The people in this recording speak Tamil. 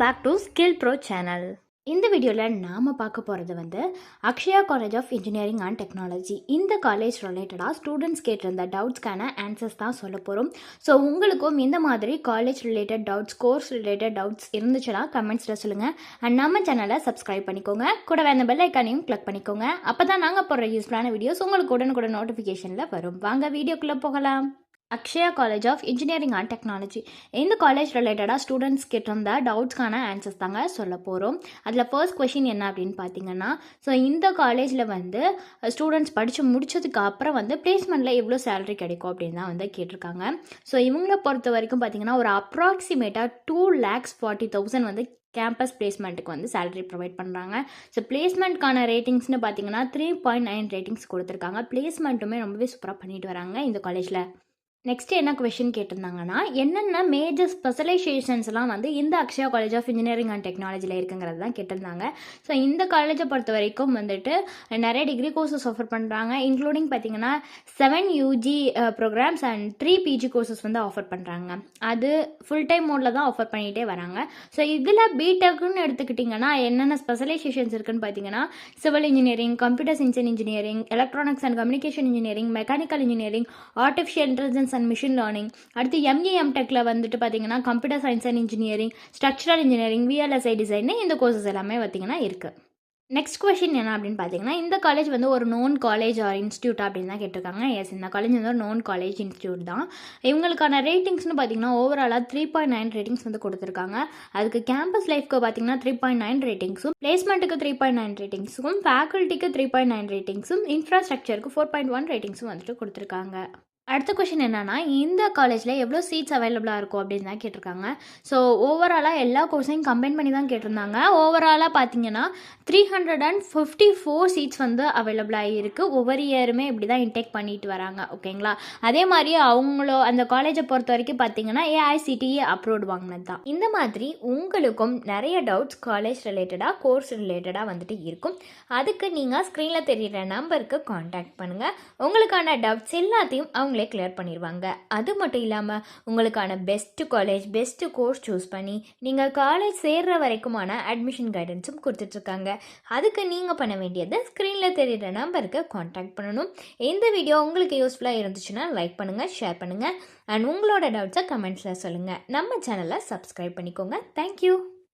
Back to skill bro channel. இந்த வீடியோவில் நாம் பார்க்க போகிறது Akshaya college of engineering and technology. இந்த காலேஜ் ரிலேட்டடாக ஸ்டூடெண்ட்ஸ் கேட்டிருந்த டவுட்ஸ்க்கான ஆன்சர்ஸ் தான் சொல்ல போகிறோம். ஸோ உங்களுக்கும் இந்த மாதிரி college related doubts, course related doubts இருந்துச்சுன்னா கமெண்ட்ஸில் சொல்லுங்கள். அண்ட் நம்ம சேனலை சப்ஸ்கிரைப் பண்ணிக்கோங்க. கூடவே அந்த பெல் ஐக்கானையும் கிளிக் பண்ணிக்கோங்க. அப்போ தான் நாங்கள் போடுற யூஸ்ஃபுல்லான வீடியோஸ் உங்களுக்கு உடனுக்குடன் நோட்டிஃபிகேஷனில் வரும். வாங்க வீடியோக்குள்ளே போகலாம். Akshaya college of engineering and technology. இந்த காலேஜ் ரிலேட்டடாக ஸ்டூடெண்ட்ஸ் கேட்டிருந்த டவுட்ஸ்க்கான ஆன்சர்ஸ் தாங்க சொல்ல போகிறோம். அதில் ஃபர்ஸ்ட் கொஷின் என்ன அப்படின்னு பார்த்தீங்கன்னா, ஸோ இந்த காலேஜில் ஸ்டூடெண்ட்ஸ் படித்து முடிச்சதுக்கு அப்புறம் பிளேஸ்மெண்ட்டில் எவ்வளோ சேலரி கிடைக்கும் அப்படின்னு தான் கேட்டிருக்காங்க. ஸோ இவங்களை பொறுத்த வரைக்கும் பார்த்தீங்கன்னா ஒரு அப்ராக்சிமேட்டாக 2,40,000 கேம்பஸ் பிளேஸ்மெண்ட்டுக்கு சேலரி ப்ரொவைட் பண்ணுறாங்க. ஸோ பிளேஸ்மெண்ட்கான ரேட்டிங்ஸ்னு பார்த்தீங்கன்னா 3.9 ரேட்டிங்ஸ் கொடுத்துருக்காங்க. பிளேஸ்மெண்ட்டுமே ரொம்பவே சூப்பராக பண்ணிட்டு வராங்க இந்த காலேஜில். நெக்ஸ்ட்டு என்ன கொஷின் கேட்டிருந்தாங்கன்னா, என்னென்ன மேஜர் ஸ்பெஷலைசேஷன்ஸ்லாம் இந்த Akshaya college of engineering and டெக்னாலஜியில் இருக்குங்கிறது தான் கேட்டிருந்தாங்க. ஸோ இந்த காலேஜை பொறுத்த வரைக்கும் நிறைய டிகிரி கோர்சஸ் ஆஃபர் பண்ணுறாங்க. இன்க்ளூடிங் பார்த்தீங்கன்னா 7 UG programs and 3 PG courses offer பண்ணுறாங்க. அது ஃபுல் டைம் மோடில் தான் ஆஃபர் பண்ணிகிட்டே வராங்க. ஸோ இதில் பிடெக்குன்னு எடுத்துக்கிட்டிங்கன்னா என்னென்ன ஸ்பெஷலைசேஷன்ஸ் இருக்குன்னு பார்த்தீங்கன்னா civil engineering, computer science and engineering, electronics and communication engineering, mechanical engineering, artificial intelligence and machine learning. அடுத்து எம்இஎம்டெக்ல பார்த்தீங்கன்னா computer science and engineering, structural engineering, VLSI design, இந்த கோர்சஸ் எல்லாமே பார்த்தீங்கன்னா இருக்குது. நெக்ஸ்ட் கொஷின் என்ன அப்படின்னு பார்த்தீங்கன்னா, இந்த காலேஜ் ஒரு நோன் காலேஜ் ஆர் இன்ஸ்டியூட் அப்படின்னு தான் கேட்டிருக்காங்க. எஸ், இந்த காலேஜ் ஒரு நோன் காலேஜ் இன்ஸ்டியூட் தான். இவங்களுக்கான ரேட்டிங்ஸ்னு பார்த்தீங்கன்னா ஓவராலாக 3.9 ரேட்டிங்ஸ் கொடுத்துருக்காங்க. அதுக்கு கேம்பஸ் லைஃப்க்கு பார்த்தீங்கன்னா 3.9 ரேட்டிங்ஸும், பிளேஸ்மெண்ட்டுக்கு 3.9 ரேட்டிங்ஸும், ஃபேக்கல்ட்டிக்கு 3.9 ரேட்டிங்ஸும், இன்ஃப்ராஸ்ட்ரக்சருக்கு 4.1 ரேட்டிங்ஸும் கொடுத்துருக்காங்க. அடுத்த கொஷின் என்னன்னா, இந்த காலேஜில் எவ்வளோ சீட்ஸ் அவைலபிளாக இருக்கும் அப்படின்னு தான் கேட்டிருக்காங்க. ஸோ ஓவராலாக எல்லா கோர்ஸையும் கம்பைன் பண்ணி தான் கேட்டிருந்தாங்க. ஓவராலாக பார்த்தீங்கன்னா 354 சீட்ஸ் அவைலபிளாக இருக்குது. ஒவ்வொரு இயருமே இப்படி தான் இன்டேக் பண்ணிட்டு வராங்க. ஓகேங்களா? அதே மாதிரி அந்த காலேஜை பொறுத்த வரைக்கும் பார்த்தீங்கன்னா ஏஐசிடிஇ அப்ரூவ்ட் வாங்கினது தான். இந்த மாதிரி உங்களுக்கும் நிறைய டவுட்ஸ் காலேஜ் ரிலேட்டடாக, கோர்ஸ் ரிலேட்டடாக இருக்கும். அதுக்கு நீங்கள் ஸ்க்ரீனில் தெரிகிற நம்பருக்கு காண்டாக்ட் பண்ணுங்கள். உங்களுக்கான டவுட்ஸ் எல்லாத்தையும் அவங்களே கிளியர் பண்ணிடுவாங்க. அது மட்டும் இல்லாமல் உங்களுக்கான best college, best course choose பண்ணி நீங்கள் காலேஜ் சேர்கிற வரைக்குமான அட்மிஷன் கைடன்ஸும் கொடுத்துட்ருக்காங்க. அதுக்கு நீங்கள் பண்ண வேண்டியது ஸ்க்ரீனில் தெரிகிற நம்பருக்கு காண்டாக்ட் பண்ணணும். இந்த வீடியோ உங்களுக்கு யூஸ்ஃபுல்லாக இருந்துச்சுன்னா லைக் பண்ணுங்கள், ஷேர் பண்ணுங்கள். அண்ட் உங்களோட டவுட்ஸை கமெண்ட்ஸில் சொல்லுங்கள். நம்ம சேனலை சப்ஸ்கிரைப் பண்ணிக்கோங்க. தேங்க்யூ.